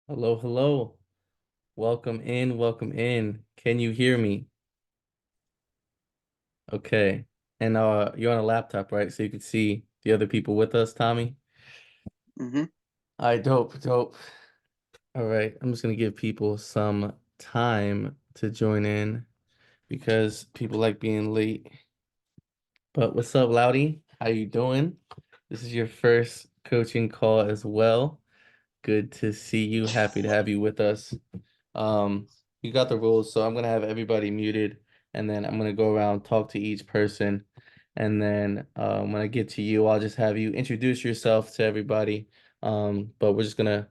Hello, hello. Welcome in, welcome in. Can you hear me? Okay. And you're on a laptop, right? So you can see the other people with us, Tommy. Mm-hmm. All right, dope, dope. All right. I'm just gonna give people some time to join in because people like being late. But what's up, Loudy? How you doing? This is your first coaching call as well. Good to see you. Happy to have you with us. Um, you got the rules, so I'm gonna have everybody muted, and then I'm gonna go around, talk to each person, and then when I get to you, I'll just have you introduce yourself to everybody. But we're just gonna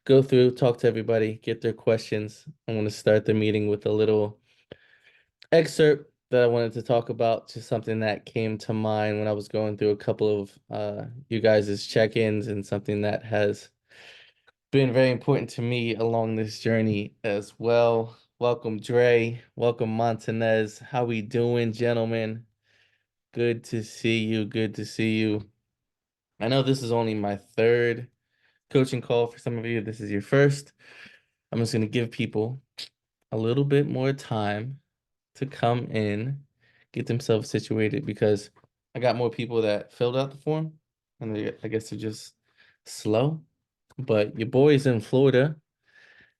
go through, talk to everybody, get their questions. I'm gonna start the meeting with a little excerpt that I wanted to talk about, just something that came to mind when I was going through a couple of you guys' check-ins and something that has been very important to me along this journey as well. Welcome, Dre. Welcome, Montanez. How we doing, gentlemen? Good to see you. Good to see you. I know this is only my third coaching call for some of you. This is your first. I'm just going to give people a little bit more time to come in, get themselves situated because I got more people that filled out the form and I guess they're just slow. But your boy's in Florida.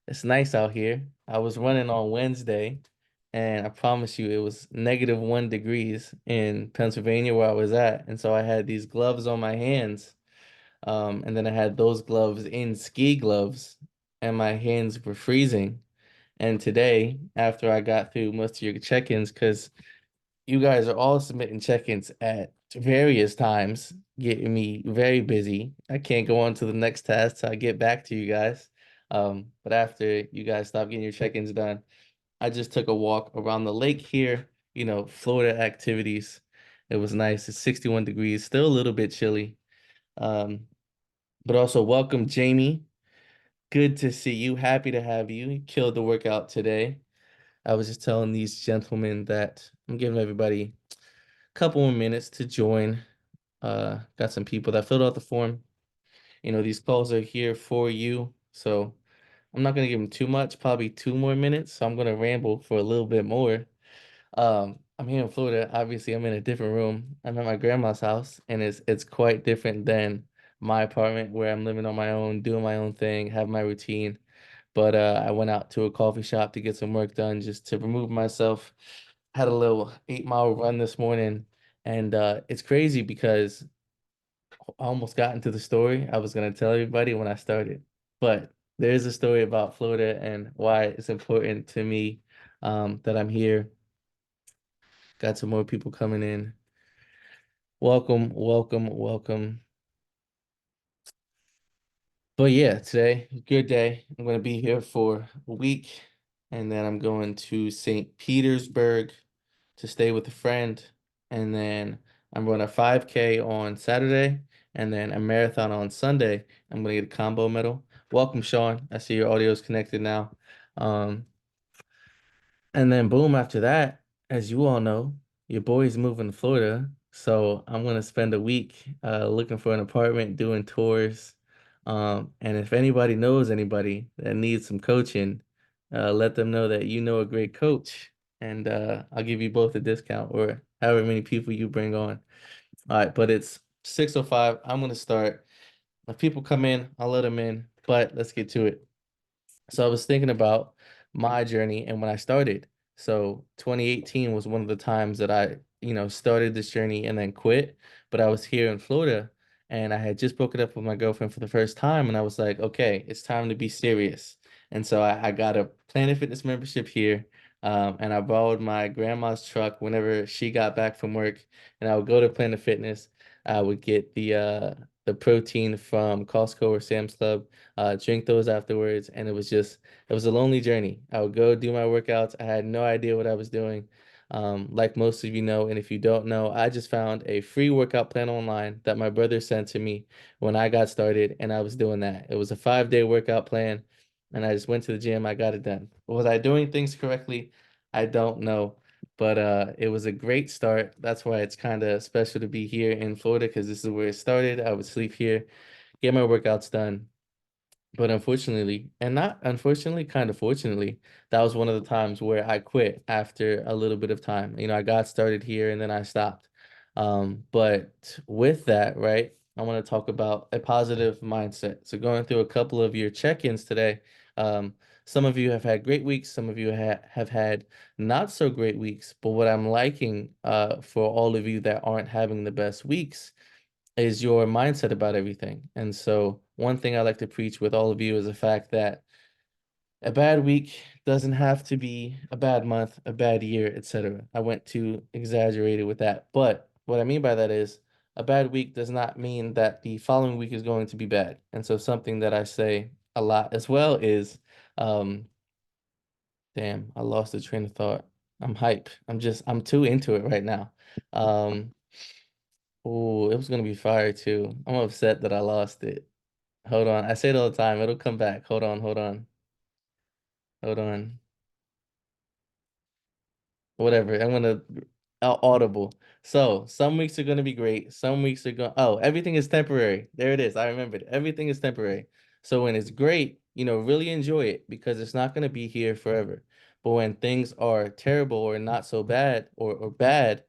It's nice out here. I was running on Wednesday, and I promise you it was -1 degrees in Pennsylvania where I was at. And so I had these gloves on my hands. And then I had those gloves in ski gloves, and my hands were freezing. And today, after I got through most of your check-ins, because you guys are all submitting check-ins at various times, getting me very busy. I can't go on to the next task till I get back to you guys. But after you guys stop getting your check-ins done, I just took a walk around the lake here, Florida activities. It was nice. It's 61 degrees, still a little bit chilly. Um, but also welcome, Jamie. Good to see you. Happy to have you. You killed the workout today. I was just telling these gentlemen that I'm giving everybody couple more minutes to join. Got some people that filled out the form. These calls are here for you. So I'm not gonna give them too much, probably 2 more minutes. So I'm gonna ramble for a little bit more. I'm here in Florida. Obviously, I'm in a different room. I'm at my grandma's house, and it's quite different than my apartment where I'm living on my own, doing my own thing, have my routine. But I went out to a coffee shop to get some work done just to remove myself. Had a little 8 mile run this morning, and it's crazy because I almost got into the story I was gonna tell everybody when I started. But there is a story about Florida and why it's important to me that I'm here. Got some more people coming in. Welcome, welcome, welcome. But yeah, today, good day. I'm going to be here for a week, and then I'm going to St. Petersburg to stay with a friend, and then I'm running a 5K on Saturday, and then a marathon on Sunday. I'm going to get a combo medal. Welcome, Sean. I see your audio is connected now. Um, and then boom, after that, as you all know, your boy's moving to Florida. So I'm gonna spend a week looking for an apartment, doing tours. And if anybody knows anybody that needs some coaching, let them know that you know a great coach, and I'll give you both a discount or however many people you bring on. All right, but it's 6:05. I'm gonna start. If people come in, I'll let them in, but let's get to it. So I was thinking about my journey and when I started. So 2018 was one of the times that I, started this journey and then quit. But I was here in Florida and I had just broken up with my girlfriend for the first time. And I was like, okay, it's time to be serious. And so I got a Planet Fitness membership here. And I borrowed my grandma's truck whenever she got back from work. And I would go to Planet Fitness. I would get the protein from Costco or Sam's Club, drink those afterwards, and it was a lonely journey. I would go do my workouts. I had no idea what I was doing. Like most of you know, and if you don't know, I just found a free workout plan online that my brother sent to me when I got started, and I was doing that. It was a 5-day workout plan, and I just went to the gym. I got it done. Was I doing things correctly? I don't know. But it was a great start. That's why it's kind of special to be here in Florida because this is where it started. I would sleep here, get my workouts done, But unfortunately, and not unfortunately, kind of fortunately, that was one of the times where I quit after a little bit of time. I got started here and then I stopped. But with that, right, I want to talk about a positive mindset. So going through a couple of your check-ins today, um, some of you have had great weeks, some of you have had not so great weeks. But what I'm liking, for all of you that aren't having the best weeks is your mindset about everything. And so, one thing I like to preach with all of you is the fact that a bad week doesn't have to be a bad month, a bad year, etc. I went too exaggerated with that. But what I mean by that is a bad week does not mean that the following week is going to be bad. And so, something that I say a lot as well is, um, damn, I lost the train of thought. I'm hype. I'm too into it right now. Um, oh, it was gonna be fire too. I'm upset that I lost it. Hold on. I say it all the time. It'll come back. Hold on, hold on, hold on. Whatever. I'm gonna audible. So some weeks are gonna be great. Some weeks are going. Oh, everything is temporary. There it is. I remembered. Everything is temporary. So when it's great, really enjoy it because it's not gonna be here forever. But when things are terrible or not so bad or bad,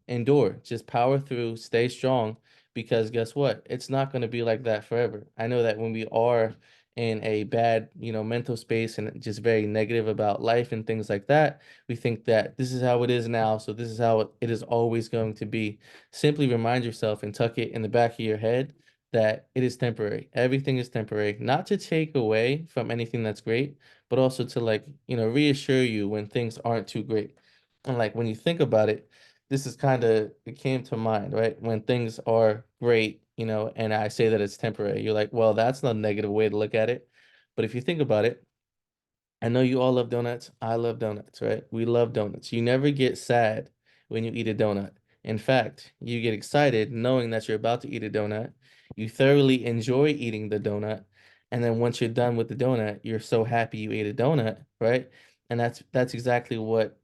endure. Just power through. Stay strong because guess what? It's not gonna be like that forever. I know that when we are in a bad, mental space and just very negative about life and things like that, we think that this is how it is now, so this is how it is always going to be. Simply remind yourself and tuck it in the back of your head that it is temporary. Everything is temporary, not to take away from anything that's great, but also to reassure you when things aren't too great. And like when you think about it, this is kind of it came to mind, right? When things are great, and I say that it's temporary, you're like, well, that's not a negative way to look at it. But if you think about it, I know you all love donuts. I love donuts, right? We love donuts. You never get sad when you eat a donut. In fact, you get excited knowing that you're about to eat a donut. You thoroughly enjoy eating the donut. And then once you're done with the donut, you're so happy you ate a donut, right? And that's exactly what,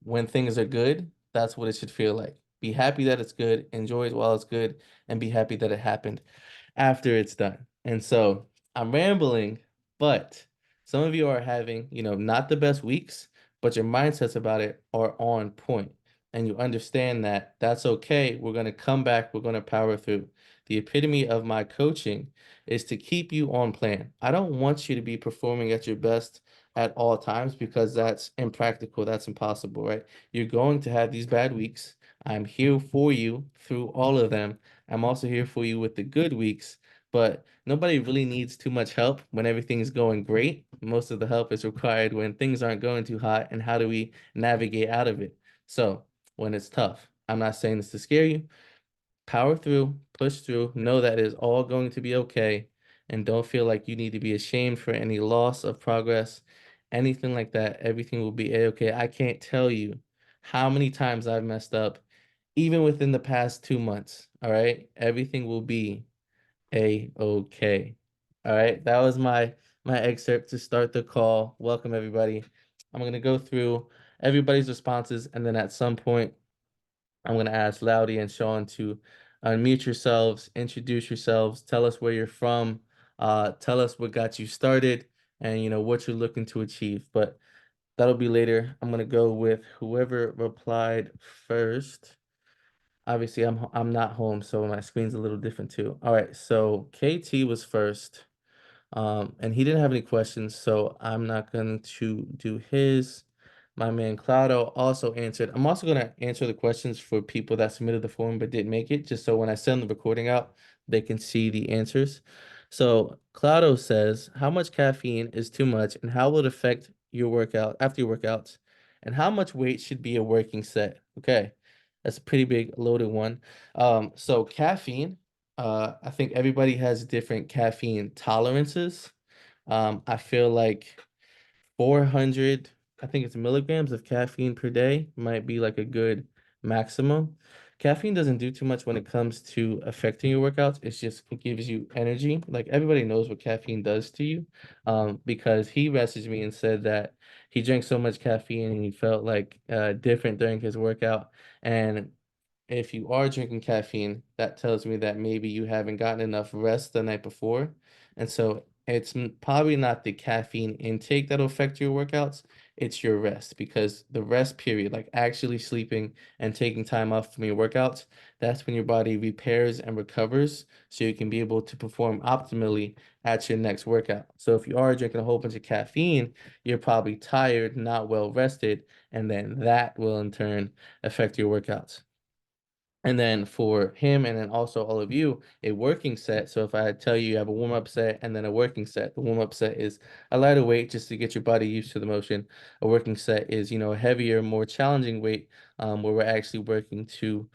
when things are good, that's what it should feel like. Be happy that it's good, enjoy it while it's good, and be happy that it happened after it's done. And so I'm rambling, but some of you are having, not the best weeks, but your mindsets about it are on point. And you understand that that's okay. We're going to come back. We're going to power through. The epitome of my coaching is to keep you on plan. I don't want you to be performing at your best at all times because that's impractical. That's impossible, right? You're going to have these bad weeks. I'm here for you through all of them. I'm also here for you with the good weeks, but nobody really needs too much help when everything's going great. Most of the help is required when things aren't going too hot, and how do we navigate out of it? So, when it's tough, I'm not saying this to scare you. Power through, push through, know that it is all going to be okay, and don't feel like you need to be ashamed for any loss of progress, anything like that. Everything will be a-okay. I can't tell you how many times I've messed up, even within the past 2 months. All right. Everything will be a-okay. All right. That was my excerpt to start the call. Welcome everybody. I'm gonna go through everybody's responses, and then at some point I'm gonna ask Loudy and Sean to unmute yourselves, introduce yourselves, tell us where you're from, tell us what got you started, and what you're looking to achieve. But that'll be later. I'm gonna go with whoever replied first. Obviously, I'm not home, so my screen's a little different too. All right, so KT was first. And he didn't have any questions, so I'm not going to do his. My man Claudio also answered. I'm also going to answer the questions for people that submitted the form but didn't make it, just so when I send the recording out, they can see the answers. So Claudio says, how much caffeine is too much, and how will it affect your workout after your workouts? And how much weight should be a working set? Okay, that's a pretty big loaded one. So caffeine. I think everybody has different caffeine tolerances. I feel like 400, I think it's milligrams of caffeine per day might be like a good maximum. Caffeine doesn't do too much when it comes to affecting your workouts. It gives you energy. Like everybody knows what caffeine does to you. Because he messaged me and said that he drank so much caffeine and he felt like different during his workout. And if you are drinking caffeine, that tells me that maybe you haven't gotten enough rest the night before. And so it's probably not the caffeine intake that'll affect your workouts. It's your rest, because the rest period, like actually sleeping and taking time off from your workouts, that's when your body repairs and recovers so you can be able to perform optimally at your next workout. So if you are drinking a whole bunch of caffeine, you're probably tired, not well rested, and then that will in turn affect your workouts. And then for him, and then also all of you, a working set. So if I tell you you have a warm up set and then a working set, the warm up set is a lighter weight just to get your body used to the motion. A working set is, a heavier, more challenging weight, where we're actually working to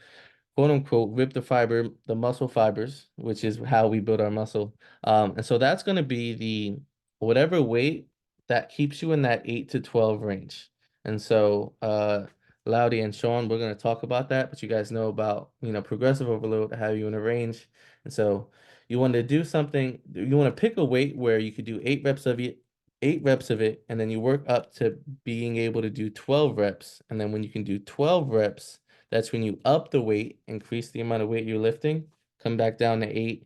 quote unquote rip the muscle fibers, which is how we build our muscle. And so that's going to be the whatever weight that keeps you in that 8 to 12 range. And so Loudy and Sean, we're going to talk about that, but you guys know about, progressive overload, how you in a range. And so you want to do something, you want to pick a weight where you could do 8 reps of it, and then you work up to being able to do 12 reps. And then when you can do 12 reps, that's when you up the weight, increase the amount of weight you're lifting, come back down to 8,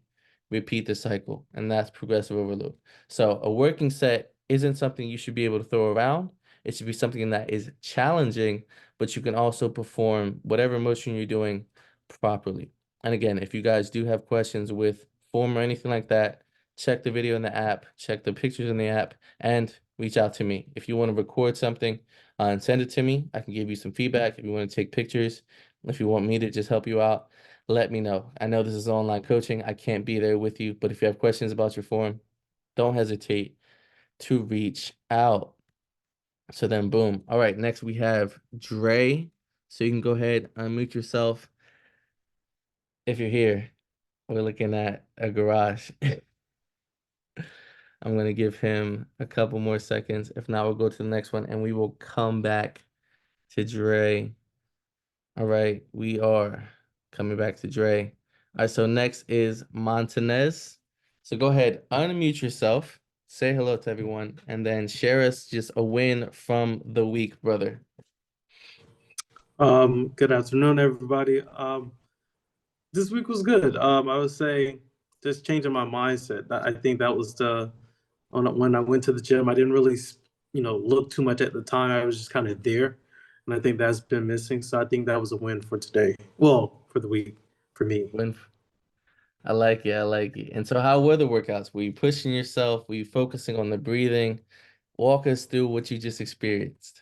repeat the cycle, and that's progressive overload. So a working set isn't something you should be able to throw around. It should be something that is challenging, but you can also perform whatever motion you're doing properly. And again, if you guys do have questions with form or anything like that, check the video in the app, check the pictures in the app, and reach out to me. If you want to record something, and send it to me. I can give you some feedback. If you want to take pictures, if you want me to just help you out, let me know. I know this is online coaching. I can't be there with you, but if you have questions about your form, don't hesitate to reach out. So then, boom. All right, next we have Dre. So you can go ahead, unmute yourself if you're here. We're looking at a garage. I'm going to give him a couple more seconds. If not, we'll go to the next one and we will come back to Dre. All right, we are coming back to Dre. All right, so next is Montanez. So go ahead, unmute yourself, say hello to everyone, and then share us just a win from the week, brother. Good afternoon, everybody. This week was good. I would say just changing my mindset. I think that was when I went to the gym, I didn't really, look too much at the time. I was just kind of there, and I think that's been missing. So I think that was a win for today. Well, for the week, for me. Win. I like it. I like it. And so, how were the workouts? Were you pushing yourself? Were you focusing on the breathing? Walk us through what you just experienced.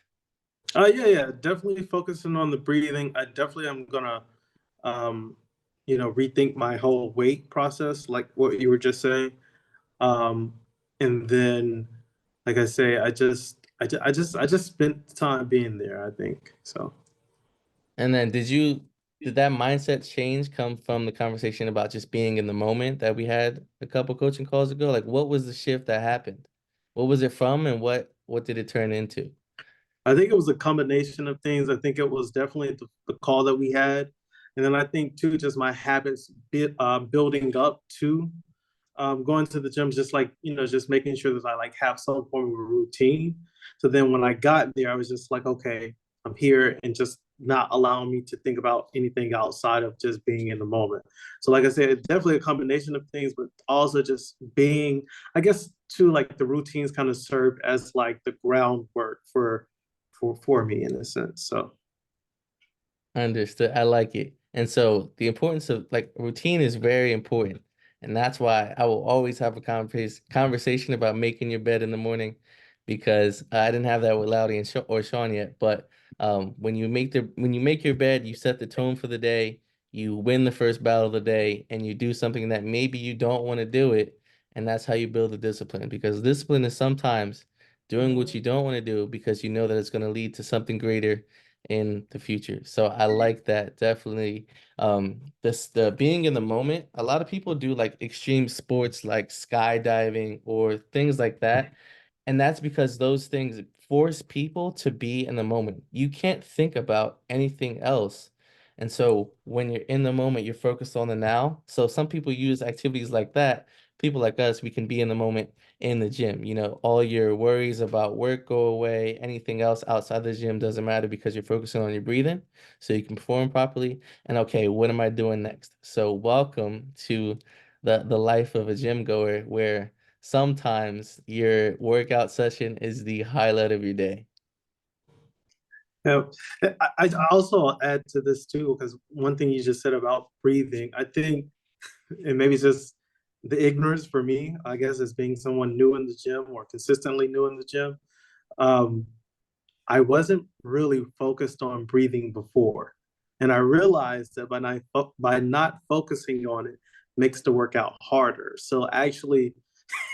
Yeah, definitely focusing on the breathing. I definitely am gonna, um, rethink my whole weight process, like what you were just saying. Um, and then, like I say, I just spent time being there, I think. So, And then did that mindset change come from the conversation about just being in the moment that we had a couple coaching calls ago? Like what was the shift that happened? What was it from and what did it turn into? I think it was a combination of things. I think it was definitely the call that we had. And then I think too, just my habits building up to going to the gym, just like, just making sure that I like have some form of a routine. So then when I got there, I was just like, okay, I'm here, and just not allowing me to think about anything outside of just being in the moment. So like I said, definitely a combination of things, but also just being, I guess too, like the routines kind of served as like the groundwork for me in a sense. So Understood. I like it. And so the importance of like routine is very important. And that's why I will always have a conversation about making your bed in the morning, because I didn't have that with Loudy and or Sean yet. But when you make your bed, you set the tone for the day, you win the first battle of the day, and you do something that maybe you don't want to do it. And that's how you build the discipline, because discipline is sometimes doing what you don't want to do because you know that it's going to lead to something greater in the future. So I like that definitely. The being in the moment, a lot of people do like extreme sports like skydiving or things like that. And that's because those things force people to be in the moment. You can't think about anything else. And so when you're in the moment, you're focused on the now. So some people use activities like that. People like us, we can be in the moment in the gym. All your worries about work go away. Anything else outside the gym doesn't matter because you're focusing on your breathing so you can perform properly. And okay, what am I doing next? So welcome to the life of a gym goer where sometimes your workout session is the highlight of your day. Yeah. I also add to this too, because one thing you just said about breathing, I think, and maybe it's just the ignorance for me, I guess, as being someone new in the gym or consistently new in the gym. Um, I wasn't really focused on breathing before. And I realized that by not focusing on it makes the workout harder. So actually,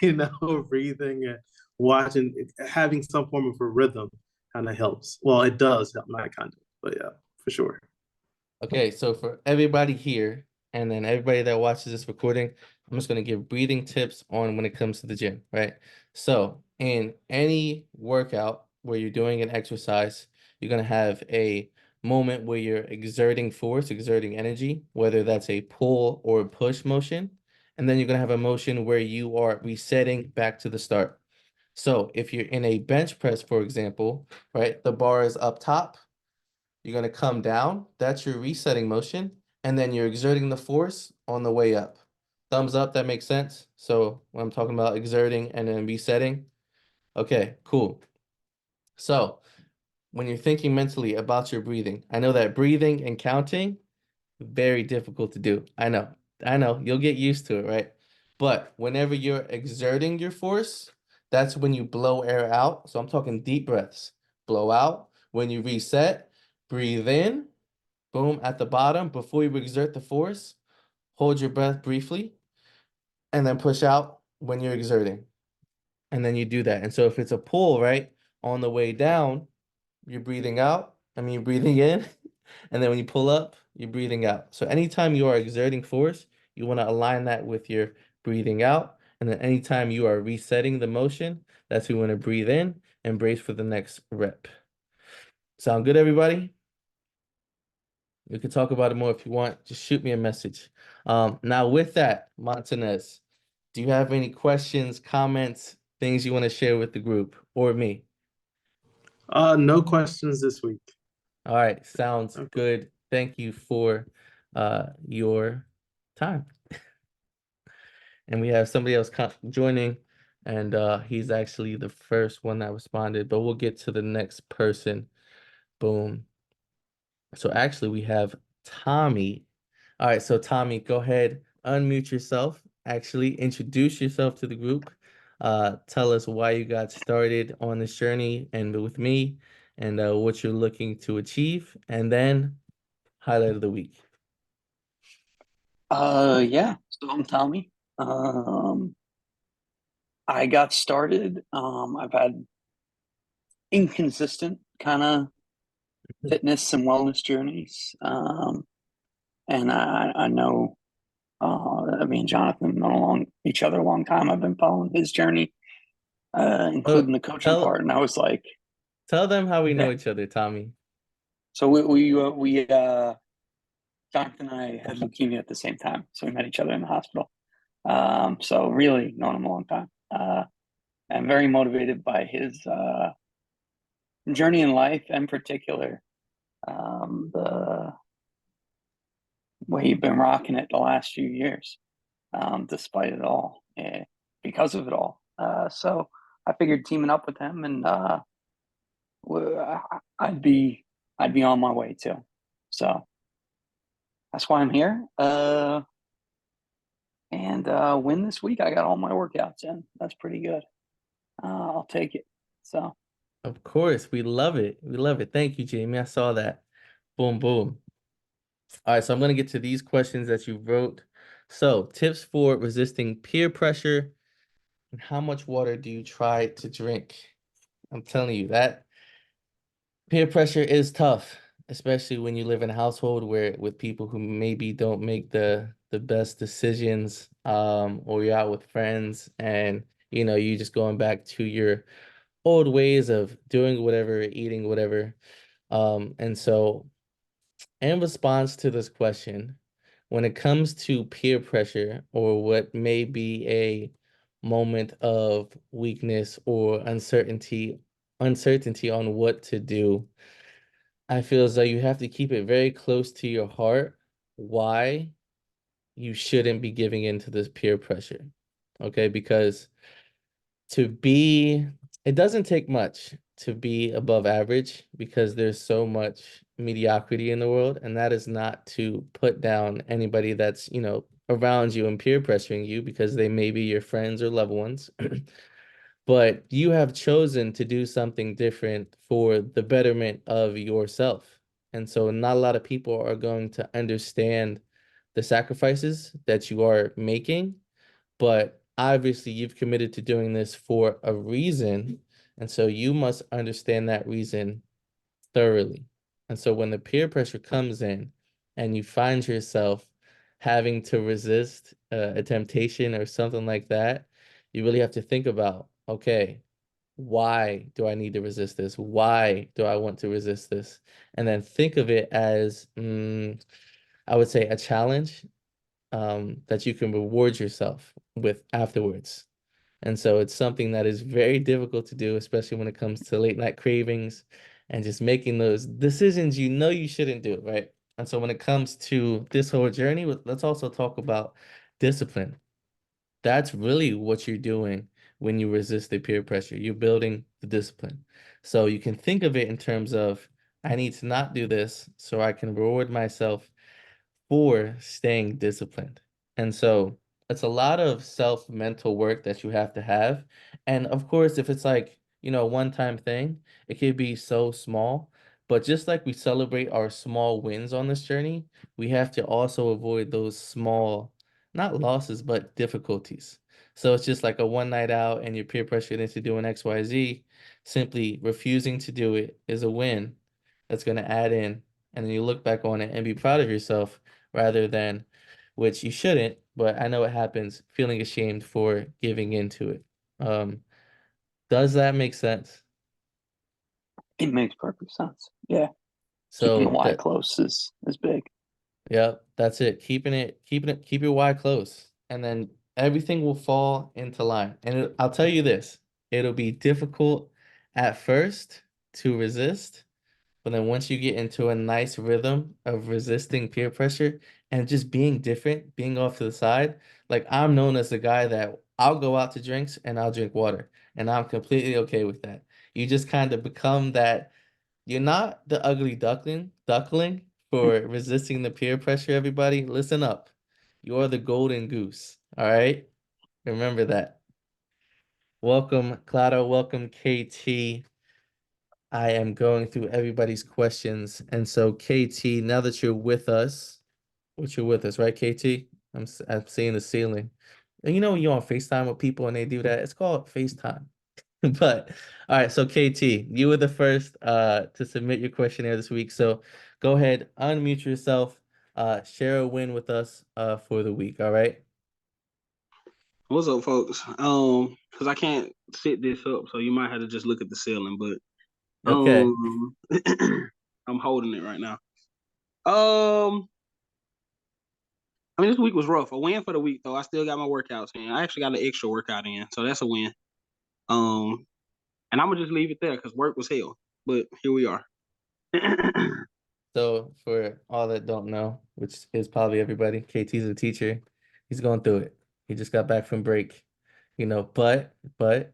breathing and watching, having some form of a rhythm kind of helps. Well, it does help, not kind of, but yeah, for sure. Okay, so for everybody here, and then everybody that watches this recording, I'm just gonna give breathing tips on when it comes to the gym, right? So in any workout where you're doing an exercise, you're gonna have a moment where you're exerting force, exerting energy, whether that's a pull or push motion, and then you're gonna have a motion where you are resetting back to the start. So if you're in a bench press, for example, right, the bar is up top. You're going to come down. That's your resetting motion. And then you're exerting the force on the way up. Thumbs up, that makes sense. So when I'm talking about exerting and then resetting. Okay, cool. So when you're thinking mentally about your breathing, I know that breathing and counting, very difficult to do. I know, you'll get used to it, right? But whenever you're exerting your force, that's when you blow air out. So I'm talking deep breaths. Blow out. When you reset, breathe in. Boom, at the bottom, before you exert the force, hold your breath briefly and then push out when you're exerting. And then you do that. And so if it's a pull, right, on the way down, you're breathing out. You're breathing in. And then when you pull up, you're breathing out. So anytime you are exerting force, you want to align that with your breathing out. And then anytime you are resetting the motion, that's when you want to breathe in and brace for the next rep. Sound good, everybody? We could talk about it more if you want. Just shoot me a message. Now with that, Montanez, do you have any questions, comments, things you want to share with the group or me? No questions this week. All right, sounds Okay. good. Thank you for your time. And we have somebody else joining, and he's actually the first one that responded, but we'll get to the next person. Boom. So actually we have Tommy. All right, so Tommy, go ahead, unmute yourself. Actually, introduce yourself to the group. Tell us why you got started on this journey and with me, and what you're looking to achieve, and then highlight of the week. Yeah. So I'm Tommy. I got started. I've had inconsistent kind of fitness and wellness journeys. And I know me and Jonathan have known along each other a long time. I've been following his journey, Oh, including the coaching part. And I was like, tell them how we know yeah. each other, Tommy. So Jonathan and I had leukemia at the same time, so we met each other in the hospital. So really known him a long time. I'm very motivated by his journey in life, in particular, the way you've been rocking it the last few years, despite it all, because of it all. So I figured teaming up with him, and I'd be on my way too. So that's why I'm here. And win this week. I got all my workouts in. That's pretty good. I'll take it. So. Of course, we love it. We love it. Thank you, Jamie. I saw that. Boom, boom. All right, so I'm going to get to these questions that you wrote. So, tips for resisting peer pressure, and how much water do you try to drink? I'm telling you that peer pressure is tough, especially when you live in a household where with people who maybe don't make the best decisions, or you're out with friends and you just going back to your old ways of doing whatever, eating whatever. And so in response to this question, when it comes to peer pressure or what may be a moment of weakness or uncertainty on what to do, I feel as though you have to keep it very close to your heart why you shouldn't be giving in to this peer pressure. Okay, because to be, it doesn't take much to be above average because there's so much mediocrity in the world, and that is not to put down anybody that's, around you and peer pressuring you because they may be your friends or loved ones. But you have chosen to do something different for the betterment of yourself. And so not a lot of people are going to understand the sacrifices that you are making, but obviously you've committed to doing this for a reason. And so you must understand that reason thoroughly. And so when the peer pressure comes in and you find yourself having to resist a temptation or something like that, you really have to think about, okay, why do I need to resist this? Why do I want to resist this? And then think of it as, I would say, a challenge that you can reward yourself with afterwards. And so it's something that is very difficult to do, especially when it comes to late night cravings and just making those decisions you know you shouldn't do, right? And so when it comes to this whole journey, let's also talk about discipline. That's really what you're doing when you resist the peer pressure. You're building the discipline. So you can think of it in terms of, I need to not do this so I can reward myself for staying disciplined. And so it's a lot of self-mental work that you have to have. And of course, if it's like, a one-time thing, it could be so small. But just like we celebrate our small wins on this journey, we have to also avoid those small, not losses, but difficulties. So it's just like a one night out and you're peer pressured into doing XYZ. Simply refusing to do it is a win that's going to add in. And then you look back on it and be proud of yourself rather than, which you shouldn't, but I know it happens, feeling ashamed for giving into it. Um, does that make sense? It makes perfect sense. Yeah. Keeping the So why that, close is big. yeah, that's it. Keep your why close, and then everything will fall into line. And I'll tell you this, it'll be difficult at first to resist. But then once you get into a nice rhythm of resisting peer pressure and just being different, being off to the side, like I'm known as the guy that I'll go out to drinks and I'll drink water. And I'm completely okay with that. You just kind of become that you're not the ugly duckling for resisting the peer pressure, everybody. Listen up. You're the golden goose. All right? Remember that. Welcome, Claudio. Welcome, KT. I am going through everybody's questions. And so, KT, now that you're with us, right, KT? I'm seeing the ceiling. And when you're on FaceTime with people and they do that, it's called FaceTime. But all right, so KT, you were the first to submit your questionnaire this week. So go ahead, unmute yourself, share a win with us for the week, all right? What's up, folks? Because I can't sit this up, so you might have to just look at the ceiling. But Okay. I'm holding it right now. I mean, this week was rough. A win for the week, though. I still got my workouts in. I actually got an extra workout in, so that's a win. And I'm gonna just leave it there because work was hell. But here we are. So for all that don't know, which is probably everybody, KT's a teacher. He's going through it. He just got back from break, but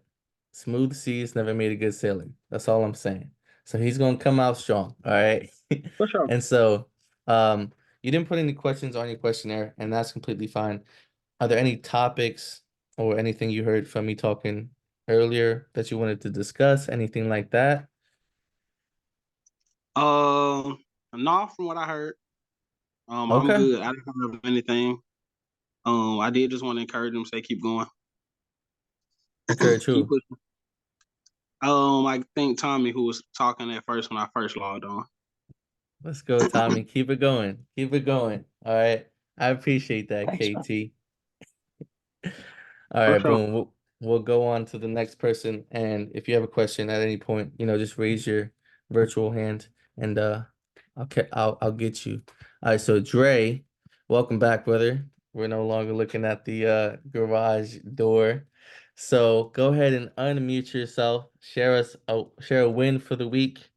smooth seas never made a good sailing. That's all I'm saying. So he's gonna come out strong, all right? For sure. And so you didn't put any questions on your questionnaire, and that's completely fine. Are there any topics or anything you heard from me talking earlier that you wanted to discuss? Anything like that? Not from what I heard. I'm Okay. good. I didn't have anything. I did just want to encourage them, say keep going, Okay, keep true. pushing. I think Tommy, who was talking at first when I first logged on. Let's go, Tommy. Keep it going. Keep it going. All right. I appreciate that, Thanks, man. KT. All For right, sure. boom. We'll go on to the next person. And if you have a question at any point, just raise your virtual hand and I'll get you. All right, so Dre, welcome back, brother. We're no longer looking at the garage door. So go ahead and unmute yourself. Share a win for the week,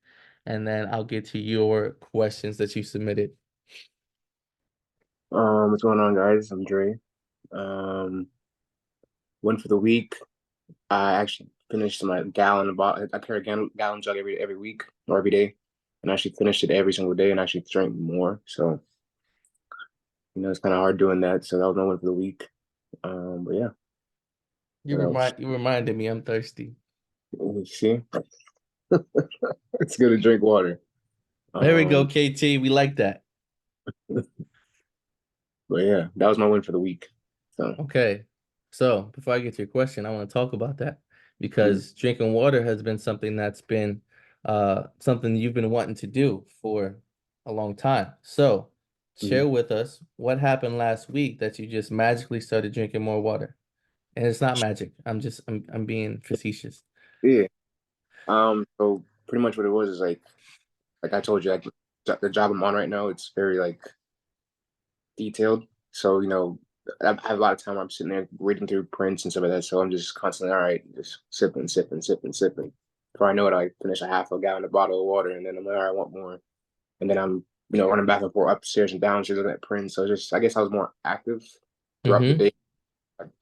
and then I'll get to your questions that you submitted. What's going on, guys? I'm Dre. One for the week. I actually finished my gallon bottle. I carry a gallon jug every week or every day, and I actually finished it every single day, and actually drank more. So it's kind of hard doing that. So that was my win for the week. But yeah, what else? You reminded me I'm thirsty. You see, it's good to drink water. There we go, Um, KT. We like that. but yeah, that was my win for the week. So Okay. So before I get to your question, I want to talk about that because drinking water has been something that's been something you've been wanting to do for a long time. So share with us what happened last week that you just magically started drinking more water. And it's not magic. I'm being facetious. yeah, so pretty much what it was is like I told you, like the job I'm on right now, it's very like detailed. So, I have a lot of time where I'm sitting there reading through prints and stuff like that. So I'm just constantly, all right, just sipping, sipping, sipping, sipping. Before I know it, I finish a half a gallon of bottle of water, and then I'm like, all right, I want more. And then I'm, running back and forth upstairs and downstairs looking at prints. So I guess I was more active throughout the Mm-hmm. day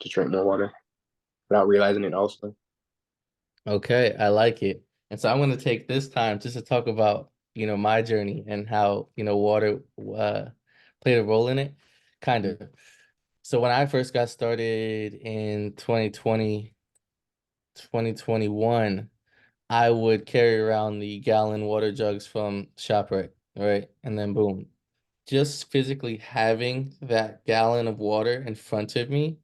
to drink more water without realizing it also. Okay, I like it. And so I'm going to take this time just to talk about, my journey and how, water played a role in it. Kind of. So when I first got started in 2021, I would carry around the gallon water jugs from ShopRite, right? And then boom, just physically having that gallon of water in front of me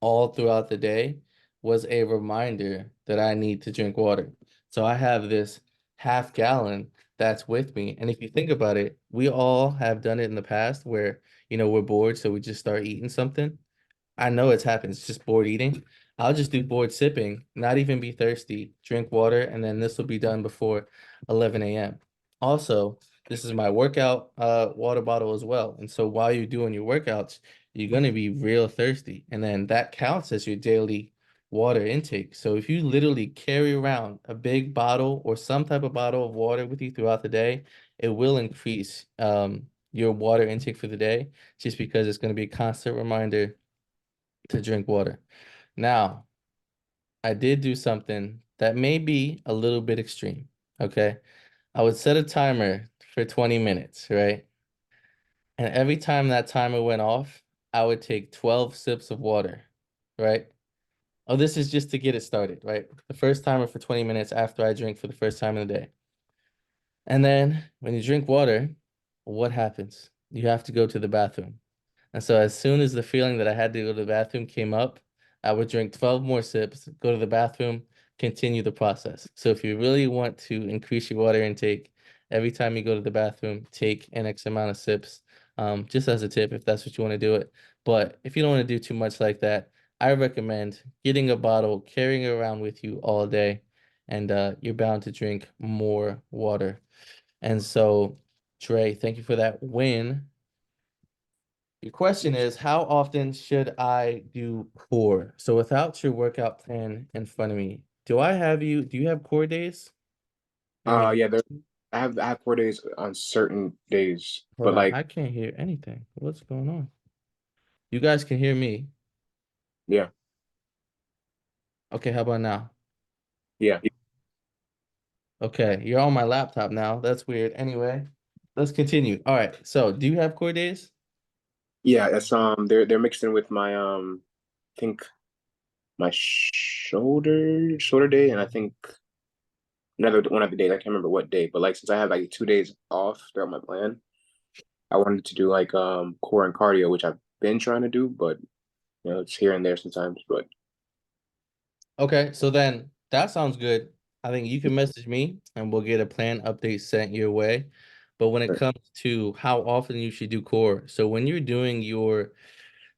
all throughout the day was a reminder that I need to drink water. So I have this half gallon that's with me. And if you think about it, we all have done it in the past where, we're bored, so we just start eating something. I know it's happened. It's just bored eating. I'll just do bored sipping, not even be thirsty, drink water, and then this will be done before 11 a.m. Also, this is my workout water bottle as well. And so while you're doing your workouts, you're going to be real thirsty. And then that counts as your daily water intake. So if you literally carry around a big bottle or some type of bottle of water with you throughout the day, it will increase your water intake for the day just because it's going to be a constant reminder to drink water. Now, I did do something that may be a little bit extreme. Okay. I would set a timer for 20 minutes, right? And every time that timer went off, I would take 12 sips of water, right? Oh, this is just to get it started, right? The first timer for 20 minutes after I drink for the first time in the day. And then when you drink water, what happens? You have to go to the bathroom. And so as soon as the feeling that I had to go to the bathroom came up, I would drink 12 more sips, go to the bathroom, continue the process. So if you really want to increase your water intake, every time you go to the bathroom, take an X amount of sips, just as a tip if that's what you want to do it. But if you don't want to do too much like that, I recommend getting a bottle, carrying it around with you all day, and you're bound to drink more water. And so, Trey, thank you for that win. Your question is, how often should I do core? So without your workout plan in front of me, do you have core days? Yeah, I have 4 days on certain days, Hold but on, like, I can't hear anything. What's going on? You guys can hear me. yeah, Okay, how about now? yeah, Okay, you're on my laptop now. That's weird. Anyway, let's continue. All right, so do you have core days? yeah. That's they're mixed in with my I think my shoulder day, and I think another one of the days. I can't remember what day, but like since I have like 2 days off throughout my plan, I wanted to do like core and cardio, which I've been trying to do, but it's here and there sometimes. But Okay, so then that sounds good. I think you can message me and we'll get a plan update sent your way. But when it comes to how often you should do core, so when you're doing your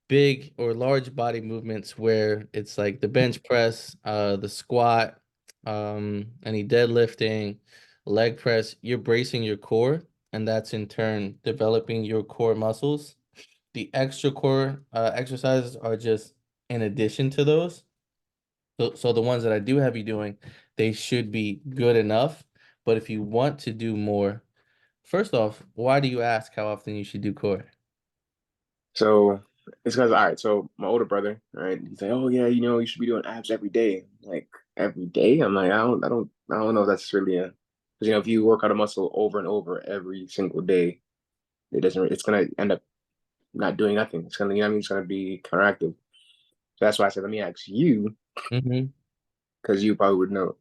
big or large body movements where it's like the bench press, the squat, any deadlifting, leg press, you're bracing your core, and that's in turn developing your core muscles. The extra core exercises are just in addition to those. So the ones that I do have you doing, they should be good enough. But if you want to do more, first off, why do you ask how often you should do core? so It's because all right. So my older brother, right? He's like, oh yeah, you should be doing abs every day. Like every day. I'm like, I don't know. If that's really a because if you work out a muscle over and over every single day, it doesn't. It's gonna end up not doing nothing. It's gonna, it's gonna be counteractive. So that's why I said, let me ask you Mm-hmm. because you probably would know.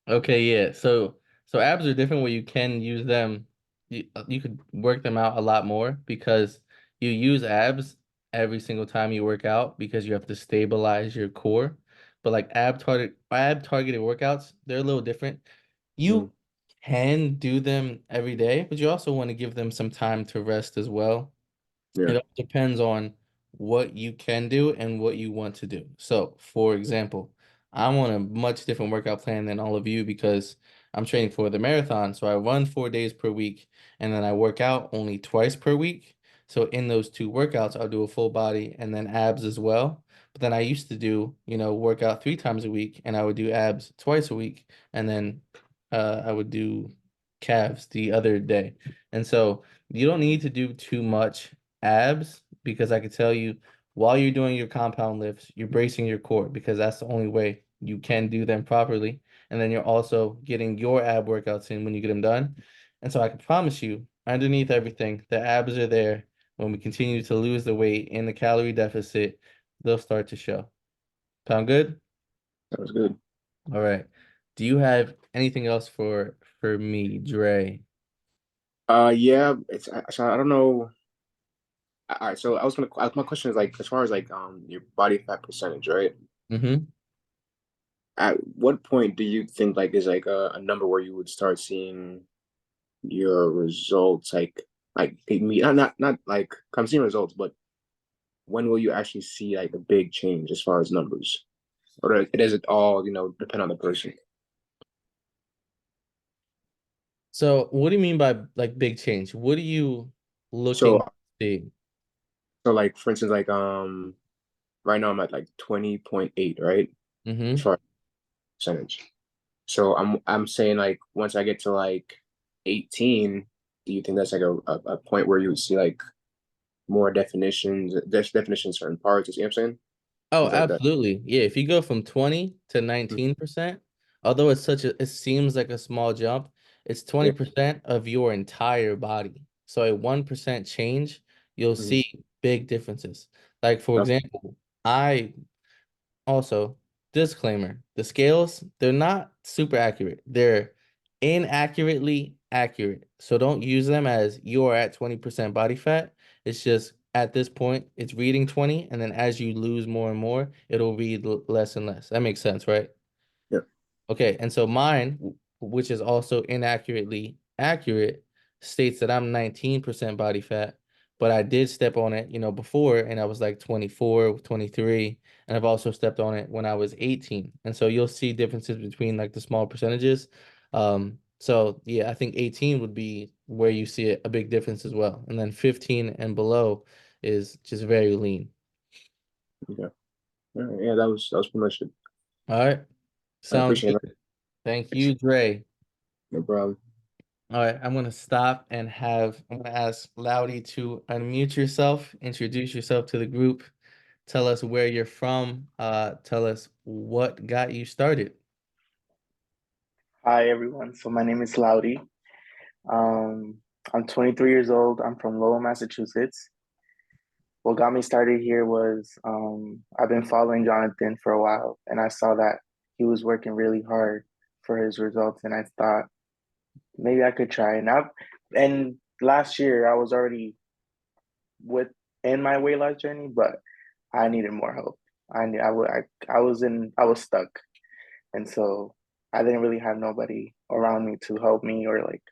Okay, yeah. So abs are different where you can use them. You could work them out a lot more because you use abs every single time you work out because you have to stabilize your core. But like ab targeted workouts, they're a little different. Mm, You can do them every day, but you also want to give them some time to rest as well. yeah. It all depends on what you can do and what you want to do. So, for example, I'm on a much different workout plan than all of you because I'm training for the marathon. So I run 4 days per week and then I work out only twice per week. So in those two workouts, I'll do a full body and then abs as well. But then I used to do, work out 3 times a week and I would do abs twice a week and then I would do calves the other day. And so you don't need to do too much abs because I could tell you while you're doing your compound lifts, you're bracing your core because that's the only way you can do them properly. And then you're also getting your ab workouts in when you get them done. And so I can promise you, underneath everything, the abs are there. When we continue to lose the weight in the calorie deficit, they'll start to show. Sound good? That was good. All right. Do you have anything else for me, Dre? Yeah. So I don't know. All right. So I was gonna. My question is like, as far as like your body fat percentage, right? Mm-hmm. At what point do you think like is like a number where you would start seeing your results like me not like I'm seeing results, but when will you actually see like a big change as far as numbers? Or does it all, depend on the person? So what do you mean by like big change? What are you looking So to see? so like for instance, like right now I'm at like 20.8, right? As Mm-hmm. far as percentage. So I'm saying like once I get to like 18, do you think that's like a point where you would see like more definitions, definition in certain parts? You see what I'm saying? Oh, Things like that. absolutely. Yeah, if you go from 20 to Mm, 19%, although it seems like a small jump, it's yeah. 20% of your entire body. So a 1% change, you'll Mhm. see big differences. Like for Okay. example, I also, disclaimer, the scales, they're not super accurate. They're inaccurately accurate. So don't use them as you're at 20% body fat. It's just at this point, it's reading 20, and then as you lose more and more, it'll read less and less. That makes sense, right? Yeah. Okay, and so mine, which is also inaccurately accurate, states that I'm 19% body fat, but I did step on it, before, and I was like 24, 23, and I've also stepped on it when I was 18. And so you'll see differences between like the small percentages. So yeah, I think 18 would be where you see a big difference as well. And then 15 and below is just very lean. Okay. All right. Yeah, that was pretty much it. All right. I Sounds appreciate good. it. Thank you, Dre. No problem. All right, I'm gonna stop and I'm gonna ask Loudy to unmute yourself, introduce yourself to the group, tell us where you're from, tell us what got you started. Hi everyone. So my name is Laudy. Um, I'm 23 years old. I'm from Lowell, Massachusetts. What got me started here was I've been following Jonathan for a while, and I saw that he was working really hard for his results, and I thought maybe I could try. And last year I was already in my weight loss journey, but I needed more help. I was stuck, and so I didn't really have nobody around me to help me or like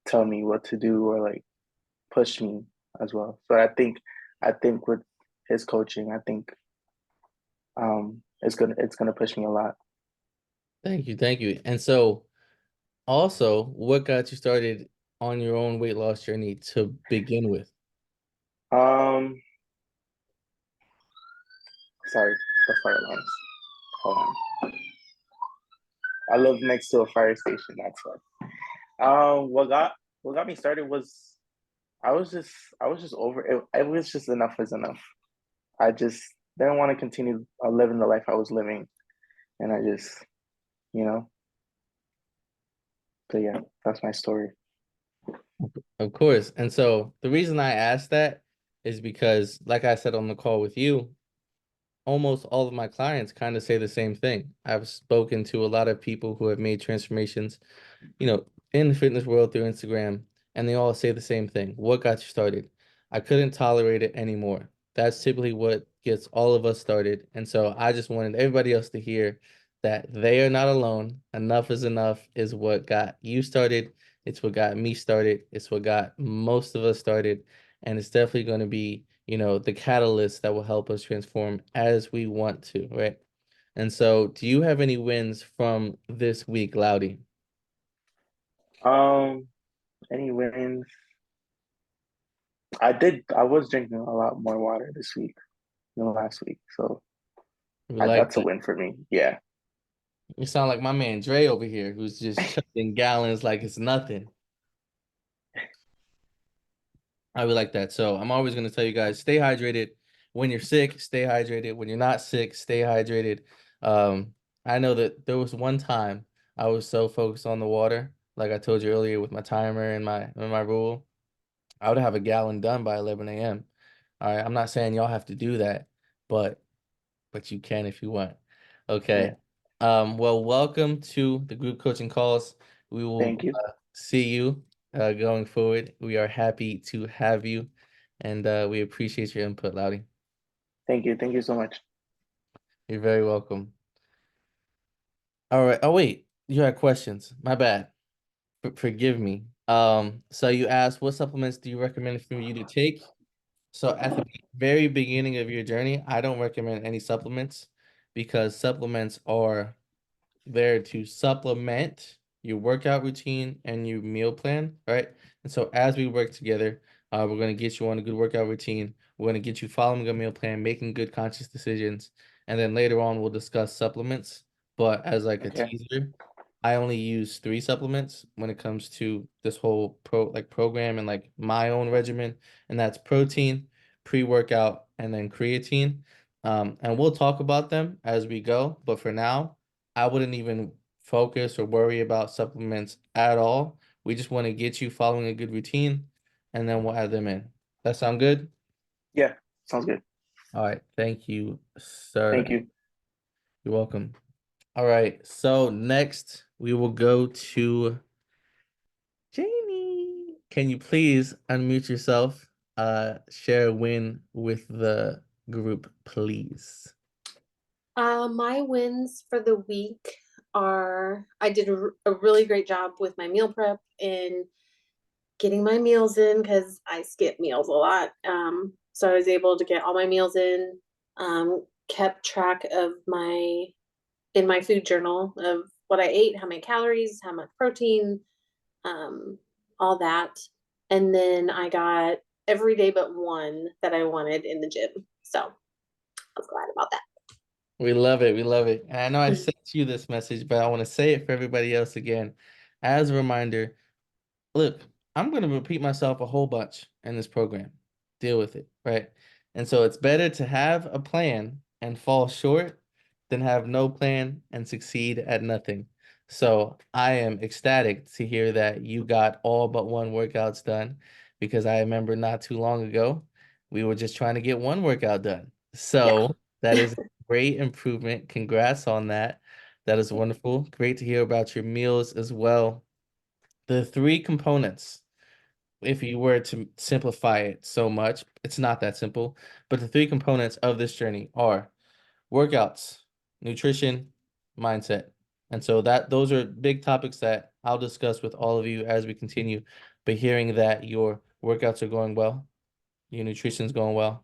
tell me what to do or like push me as well. So I think with his coaching, I think it's gonna push me a lot. Thank you. And so also, what got you started on your own weight loss journey to begin with? Um Sorry, the fire alarms. Hold on. I live next to a fire station, that's why. What got me started was I was just I was just over it. It was just enough is enough. I just didn't want to continue living the life I was living, and I just, you know. So yeah, that's my story. Of course. And so the reason I asked that is because, like I said on the call with you, almost all of my clients kind of say the same thing. I've spoken to a lot of people who have made transformations, in the fitness world through Instagram, and they all say the same thing. What got you started? I couldn't tolerate it anymore. That's typically what gets all of us started. And so I just wanted everybody else to hear that they are not alone. Enough is what got you started. It's what got me started. It's what got most of us started. And it's definitely going to be, the catalyst that will help us transform as we want to, right? And so, do you have any wins from this week, Loudy? Um, any wins? I was drinking a lot more water this week than last week, so We like that's a that. win for me. Yeah. You sound like my man Dre over here, who's just chugging gallons like it's nothing. I would like that. So I'm always going to tell you guys, stay hydrated. When you're sick, stay hydrated. When you're not sick, stay hydrated. I know that there was one time I was so focused on the water, like I told you earlier with my timer and my rule, I would have a gallon done by 11 a.m. All right, I'm not saying y'all have to do that, but you can if you want. Okay. Yeah. Well, welcome to the group coaching calls. We will Thank you. see you going forward. We are happy to have you, and we appreciate your input, Loudy. Thank you. Thank you so much. You're very welcome. All right. Oh, wait. You had questions. My bad. Forgive me. So you asked, what supplements do you recommend for you to take? So at the very beginning of your journey, I don't recommend any supplements because supplements are there to supplement your workout routine and your meal plan, right? And so as we work together, we're going to get you on a good workout routine. We're going to get you following a meal plan, making good conscious decisions. And then later on, we'll discuss supplements. But as like a Okay. teaser, I only use 3 supplements when it comes to this whole program and like my own regimen. And that's protein, pre-workout, and then creatine. And we'll talk about them as we go. But for now, I wouldn't even focus or worry about supplements at all. We just want to get you following a good routine, and then we'll add them in. That sound good? Yeah. Sounds good. All right. Thank you, sir. Thank you. You're welcome. All right. So next we will go to Jamie. Can you please unmute yourself? Share a win with the group, please. My wins for the week are I did a really great job with my meal prep and getting my meals in because I skip meals a lot. So I was able to get all my meals in, kept track of in my food journal of what I ate, how many calories, how much protein, all that. And then I got every day but one that I wanted in the gym. So I was glad about that. We love it. We love it. And I know I sent you this message, but I want to say it for everybody else again. As a reminder, look, I'm going to repeat myself a whole bunch in this program. Deal with it, right? And so it's better to have a plan and fall short than have no plan and succeed at nothing. So I am ecstatic to hear that you got all but one workouts done because I remember not too long ago, we were just trying to get one workout done. So that is a great improvement. Congrats on that. That is wonderful. Great to hear about your meals as well. The 3 components, if you were to simplify it so much, it's not that simple, but the 3 components of this journey are workouts, nutrition, mindset. And so those are big topics that I'll discuss with all of you as we continue. But hearing that your workouts are going well, your nutrition's going well,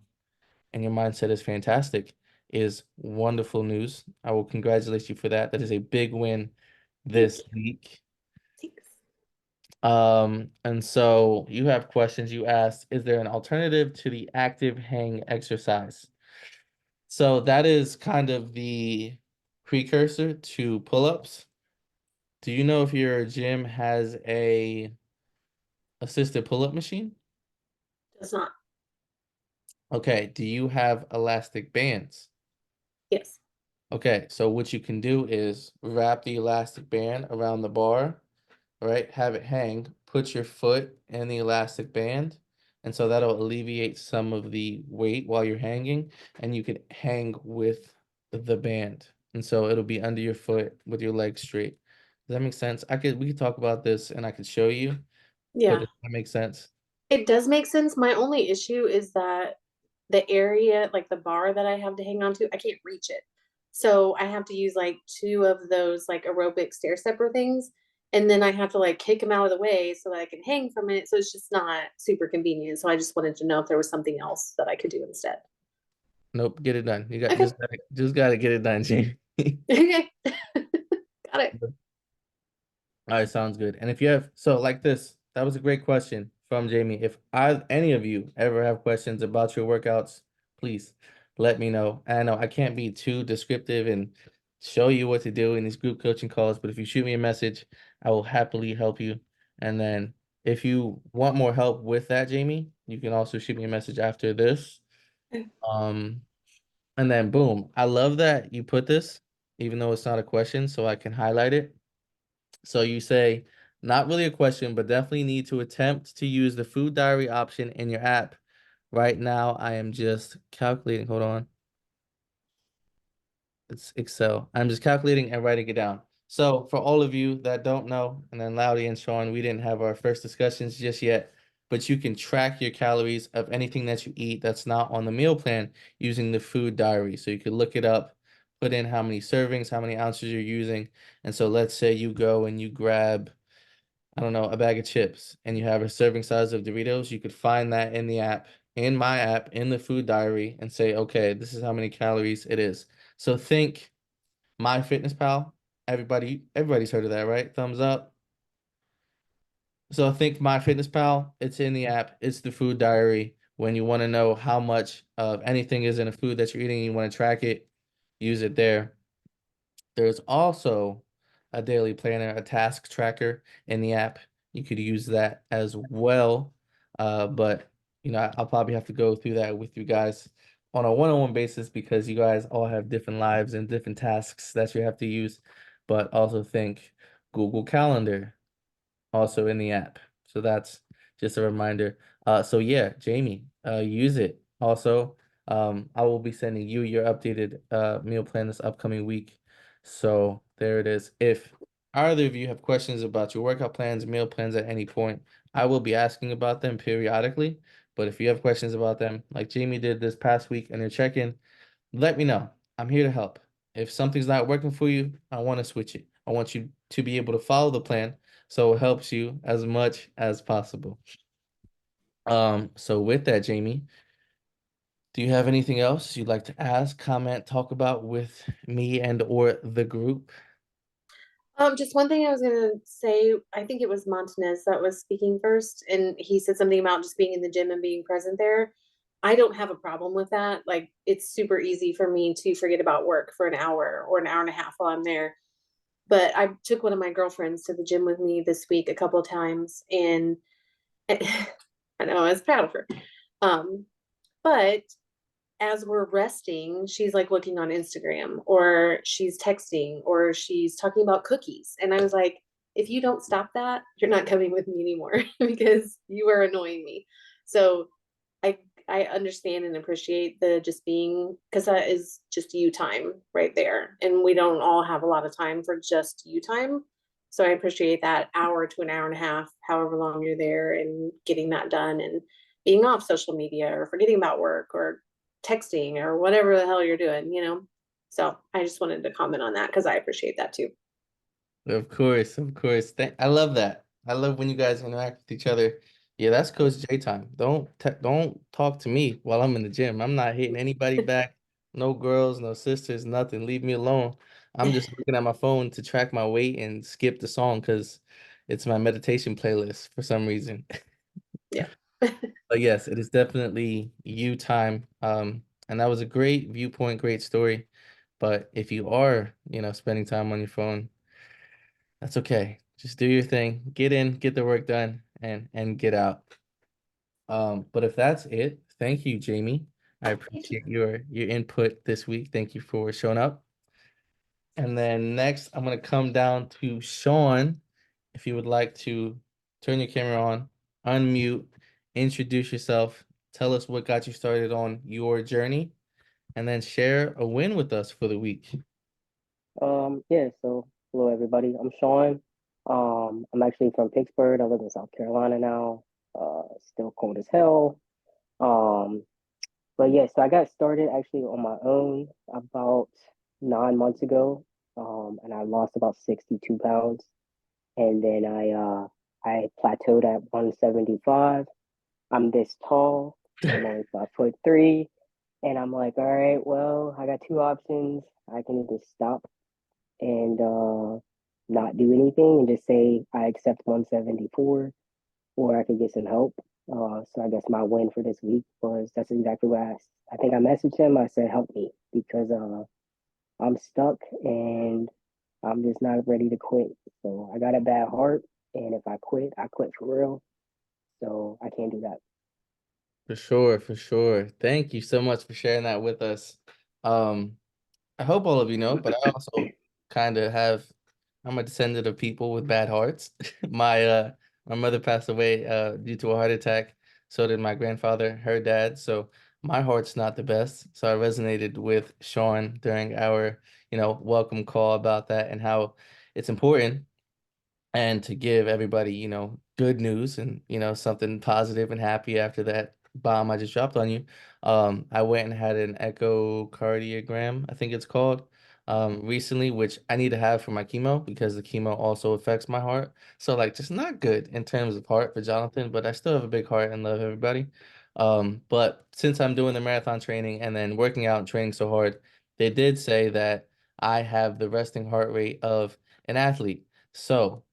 and your mindset is fantastic is wonderful news. I will congratulate you for that. That is a big win this week. Thanks. And so you have questions. You asked, is there an alternative to the active hang exercise? So that is kind of the precursor to pull-ups. Do you know if your gym has a assisted pull-up machine? Does not. Okay, do you have elastic bands? Yes. Okay, so what you can do is wrap the elastic band around the bar, right? Have it hang, put your foot in the elastic band, and so that'll alleviate some of the weight while you're hanging, and you can hang with the band. And so it'll be under your foot with your legs straight. Does that make sense? We could talk about this and I could show you, but Yeah. does that make sense? It does make sense. My only issue is that the area, like the bar that I have to hang on to, I can't reach it. So I have to use like two of those like aerobic stair stepper things. And then I have to like kick them out of the way so that I can hang from it. So it's just not super convenient. So I just wanted to know if there was something else that I could do instead. Nope, get it done. You got Okay. just gotta get it done, Jamie. Okay. Got it. All right, sounds good. And if you have, so like this, that was a great question from Jamie. If any of you ever have questions about your workouts, please let me know. I know I can't be too descriptive and show you what to do in these group coaching calls, but if you shoot me a message, I will happily help you. And then if you want more help with that, Jamie, you can also shoot me a message after this. Okay. And then boom, I love that you put this, even though it's not a question, so I can highlight it. So you say, not really a question, but definitely need to attempt to use the food diary option in your app. Right now, I am just calculating. Hold on. It's Excel. I'm just calculating and writing it down. So for all of you that don't know, and then Loudy and Sean, we didn't have our first discussions just yet, but you can track your calories of anything that you eat that's not on the meal plan using the food diary. So you could look it up, put in how many servings, how many ounces you're using. And so let's say you go and you grab, I don't know, a bag of chips and you have a serving size of Doritos, you could find that in the app, in my app, in the food diary, and say, okay, this is how many calories it is. So think MyFitnessPal. Everybody's heard of that, right? Thumbs up. So think MyFitnessPal. It's in the app. It's the food diary. When you want to know how much of anything is in a food that you're eating, you want to track it, use it there. There's also a daily planner, a task tracker in the app. You could use that as well. But I'll probably have to go through that with you guys on a one-on-one basis because you guys all have different lives and different tasks that you have to use. But also think Google Calendar also in the app. So that's just a reminder. So yeah, Jamie, use it. Also, I will be sending you your updated meal plan this upcoming week. So there it is. If either of you have questions about your workout plans, meal plans at any point, I will be asking about them periodically. But if you have questions about them, like Jamie did this past week and you're checking, let me know. I'm here to help. If something's not working for you, I want to switch it. I want you to be able to follow the plan so it helps you as much as possible. So with that, Jamie, do you have anything else you'd like to ask, comment, talk about with me and or the group? Just one thing I was gonna say, I think it was Montanez that was speaking first, and he said something about just being in the gym and being present there. I don't have a problem with that. Like, it's super easy for me to forget about work for an hour or an hour and a half while I'm there. But I took one of my girlfriends to the gym with me this week a couple of times, and I know I was proud of her. But as we're resting, she's like looking on Instagram or she's texting or she's talking about cookies. And I was like, if you don't stop that, you're not coming with me anymore because you are annoying me. So I I understand and appreciate the just being, because that is just you time right there. And we don't all have a lot of time for just you time. So I appreciate that hour to an hour and a half, however long you're there, and getting that done and being off social media or forgetting about work or texting or whatever the hell you're doing. So I just wanted to comment on that because I appreciate that too. Of course, of course. I love that. I love when you guys interact with each other. Yeah, that's Coach J time. Don't talk to me while I'm in the gym. I'm not hitting anybody back. No girls, no sisters, nothing. Leave me alone. I'm just looking at my phone to track my weight and skip the song because it's my meditation playlist for some reason. Yeah. But yes, it is definitely you time. And that was a great viewpoint, great story. But if you are, spending time on your phone, that's okay. Just do your thing, get in, get the work done, and get out. But if that's it, thank you, Jamie. I appreciate your input this week. Thank you for showing up. And then next, I'm gonna come down to Sean. If you would like to turn your camera on, unmute, introduce yourself, tell us what got you started on your journey, and then share a win with us for the week. Yeah, so hello everybody. I'm Sean. I'm actually from Pittsburgh. I live in South Carolina now. Still cold as hell. Um, but yeah, so I got started actually on my own about 9 months ago. And I lost about 62 pounds. And then I plateaued at 175. I'm this tall. I'm only 5'3". And I'm like, all right, well, I got two options. I can either stop and not do anything and just say I accept 174, or I could get some help. So I guess my win for this week was that's exactly what I think I messaged him. I said, help me because I'm stuck and I'm just not ready to quit. So I got a bad heart, and if I quit for real. So I can't do that. For sure, for sure. Thank you so much for sharing that with us. I hope all of you know, but I also kind of I'm a descendant of people with bad hearts. My mother passed away due to a heart attack. So did my grandfather, her dad. So my heart's not the best. So I resonated with Sean during our, welcome call about that and how it's important and to give everybody, good news and, something positive and happy after that bomb I just dropped on you. I went and had an echocardiogram, I think it's called, recently, which I need to have for my chemo because the chemo also affects my heart. So like just not good in terms of heart for Jonathan, but I still have a big heart and love everybody. But since I'm doing the marathon training and then working out and training so hard, they did say that I have the resting heart rate of an athlete. So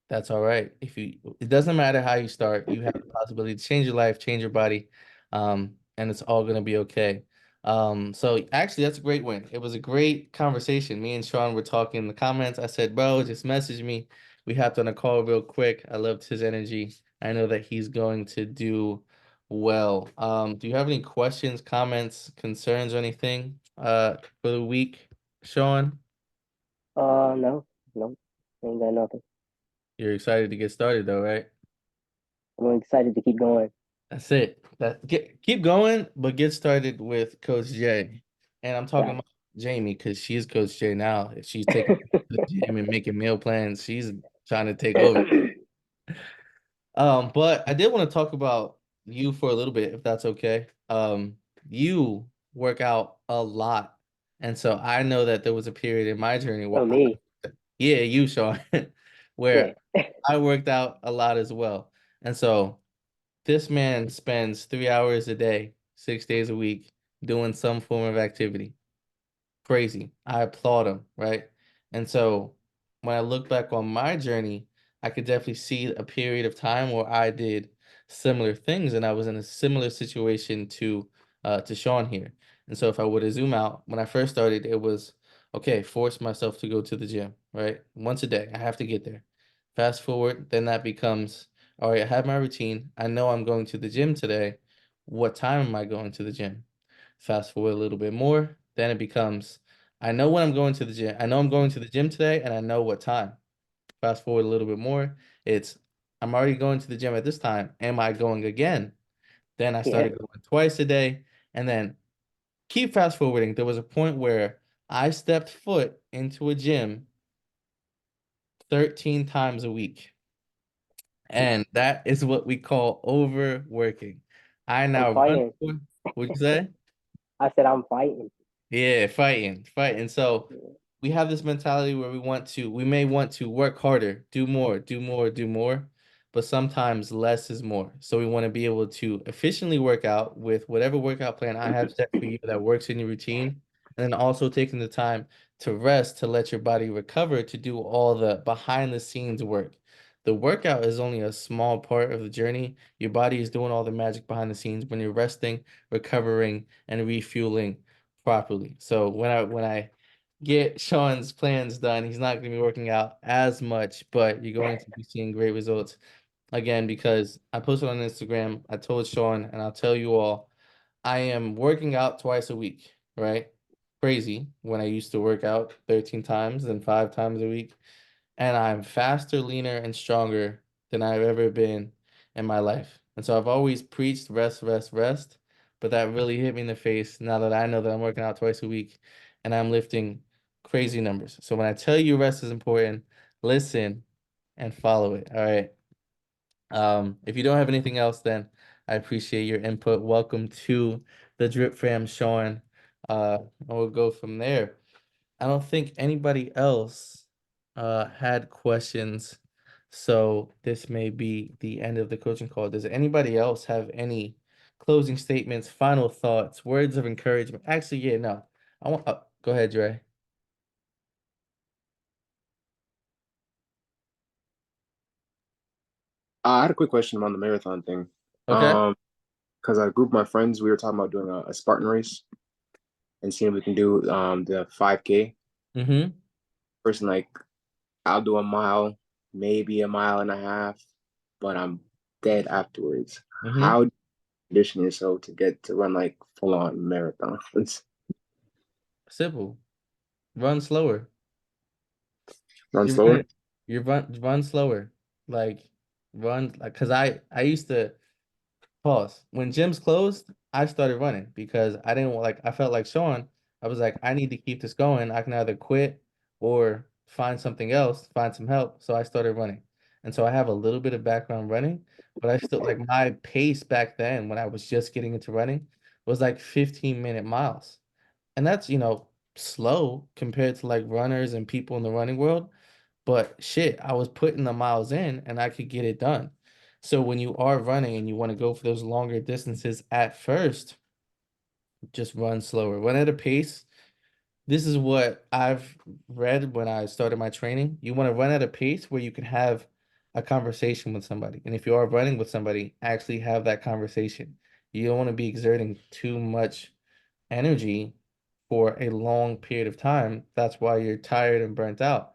that's all right. It doesn't matter how you start, you have the possibility to change your life, change your body, and it's all gonna be okay. So actually, that's a great win. It was a great conversation. Me and Sean were talking in the comments. I said, bro, just message me. We hopped on a call real quick. I loved his energy. I know that he's going to do well. Do you have any questions, comments, concerns, or anything for the week, Sean? No, no, ain't got nothing. You're excited to get started though, right? I'm excited to keep going. That's it. Keep going, but get started with Coach J. And I'm talking Yeah. about Jamie because she's Coach J now. If she's taking to the gym and making meal plans, she's trying to take over. But I did want to talk about you for a little bit, if that's okay. You work out a lot, and so I know that there was a period in my journey where Oh, me. yeah, you, Sean, Yeah. where I worked out a lot as well, and so. This man spends 3 hours a day, 6 days a week, doing some form of activity. Crazy. I applaud him, right? And so when I look back on my journey, I could definitely see a period of time where I did similar things and I was in a similar situation to Sean here. And so if I were to zoom out, when I first started, it was okay, force myself to go to the gym, right? Once a day, I have to get there. Fast forward, then that becomes, all right, I have my routine. I know I'm going to the gym today. What time am I going to the gym? Fast forward a little bit more, then it becomes, I know when I'm going to the gym. I know I'm going to the gym today and I know what time. Fast forward a little bit more, it's, I'm already going to the gym at this time. Am I going again? Then I started going twice a day. And then keep fast forwarding. There was a point where I stepped foot into a gym 13 times a week. And that is what we call overworking. I I'm now run. fighting. What'd you say? I said I'm fighting. Yeah, fighting. So we have this mentality where we may want to work harder, do more, do more, but sometimes less is more. So we want to be able to efficiently work out with whatever workout plan I have set for you that works in your routine, and then also taking the time to rest to let your body recover to do all the behind the scenes work. The workout is only a small part of the journey. Your body is doing all the magic behind the scenes when you're resting, recovering, and refueling properly. So when I get Sean's plans done, he's not going to be working out as much, but you're going to be seeing great results again because I posted on Instagram. I told Sean, and I'll tell you all, I am working out twice a week, right? Crazy when I used to work out 13 times and 5 times a week. And I'm faster, leaner, and stronger than I've ever been in my life. And so I've always preached rest, rest, rest. But that really hit me in the face now that I know that I'm working out twice a week and I'm lifting crazy numbers. So when I tell you rest is important, listen and follow it. All right. If you don't have anything else, then I appreciate your input. Welcome to the Drip Fam, Sean. And we'll go from there. I don't think anybody else had questions, so this may be the end of the coaching call. Does anybody else have any closing statements, final thoughts, words of encouragement? Actually, yeah, no. I want go ahead, Dre. I had a quick question on the marathon thing. Okay. Because a group of my friends, we were talking about doing a Spartan race and seeing if we can do the 5K. Mm-hmm. Person, like, I'll do a mile, maybe a mile and a half, but I'm dead afterwards. Mm-hmm. How do you condition yourself to get to run like full on marathons? Simple. Run slower. Run You slower? run slower. Like run like because I used to pause. When gyms closed, I started running because I didn't want like I felt like Sean. I was like, I need to keep this going. I can either quit or find something else, find some help. So I started running. And so I have a little bit of background running, but I still like my pace back then when I was just getting into running was like 15-minute miles. And that's, slow compared to like runners and people in the running world. But shit, I was putting the miles in and I could get it done. So when you are running and you want to go for those longer distances at first, just run slower. Run at a pace. This is what I've read when I started my training. You want to run at a pace where you can have a conversation with somebody. And if you are running with somebody, actually have that conversation. You don't want to be exerting too much energy for a long period of time. That's why you're tired and burnt out.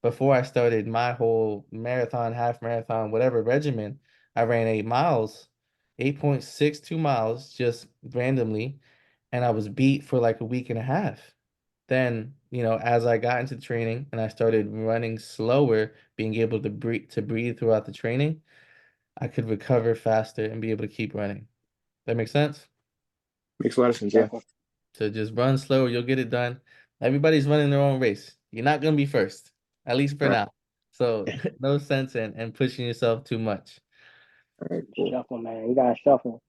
Before I started my whole marathon, half marathon, whatever regimen, I ran 8 miles, 8.62 miles just randomly, and I was beat for like a week and a half. Then, as I got into training and I started running slower, being able to breathe throughout the training, I could recover faster and be able to keep running. That makes sense? Makes a lot of sense, yeah. So just run slow, you'll get it done. Everybody's running their own race. You're not gonna be first, at least for All right. now. So no sense in pushing yourself too much. All right, cool. Shuffle, man. You gotta shuffle.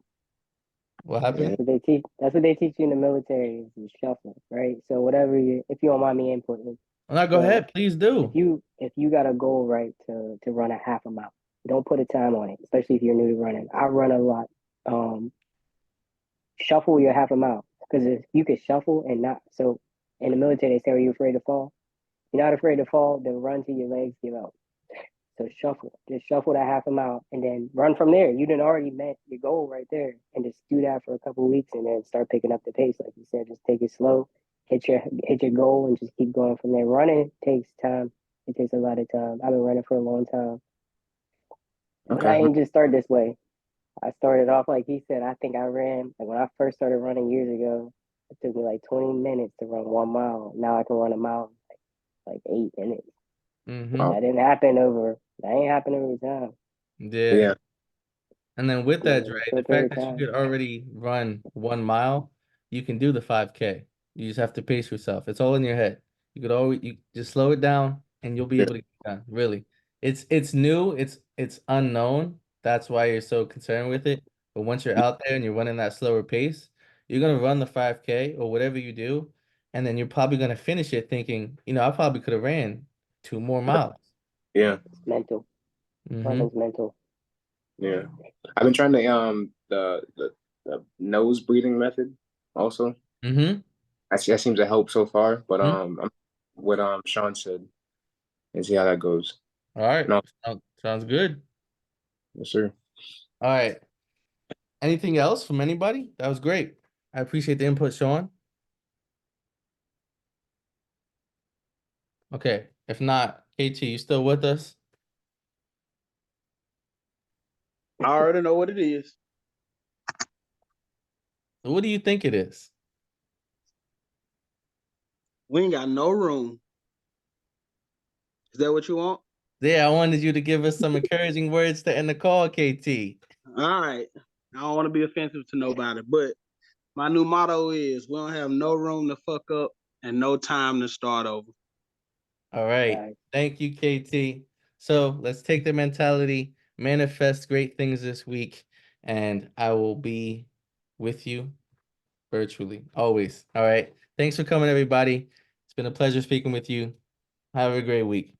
What happened? That's what they teach. That's what they teach you in the military is shuffle, right? So whatever you, if you don't mind me inputting, Oh, no, go so ahead, please do. if you got a goal, right, to run a half a mile, don't put a time on it, especially if you're new to running. I run a lot. Shuffle your half a mile because if you could shuffle and not, so in the military they say, are you afraid to fall? You're not afraid to fall, then run till your legs give out. So shuffle, just shuffle that half a mile and then run from there. You didn't already met your goal right there, and just do that for a couple of weeks and then start picking up the pace. Like you said, just take it slow, hit your goal, and just keep going from there. Running takes time. It takes a lot of time. I've been running for a long time, but I Okay. ain't just start this way. I started off like he said. I think I ran like when I first started running years ago. It took me like 20 minutes to run 1 mile. Now I can run a mile in like 8 minutes. Mm-hmm. Wow. That didn't happen over. That ain't happen over time. Yeah. Yeah. And then with that, Dre, the Short fact period of that you time. could already run 1 mile, you can do the 5K. You just have to pace yourself. It's all in your head. You just slow it down and you'll be Yeah. able to get it done. Really. It's new, it's unknown. That's why you're so concerned with it. But once you're out there and you're running that slower pace, you're gonna run the 5K or whatever you do, and then you're probably gonna finish it thinking, I probably could have ran 2 more miles. Yeah. It's mental. Mm-hmm. Running's mental. Yeah. I've been trying the nose breathing method also. Mm-hmm. That seems to help so far, but Mm-hmm. what Sean said and see how that goes. All right. No, Sounds good. yes, sir. All right. Anything else from anybody? That was great. I appreciate the input, Sean. Okay. If not, KT, you still with us? I already know what it is. What do you think it is? We ain't got no room. Is that what you want? Yeah, I wanted you to give us some encouraging words to end the call, KT. All right. I don't want to be offensive to nobody, but my new motto is we don't have no room to fuck up and no time to start over. All right. Right. Thank you, KT. So let's take the mentality, manifest great things this week, and I will be with you virtually, always. All right. Thanks for coming, everybody. It's been a pleasure speaking with you. Have a great week.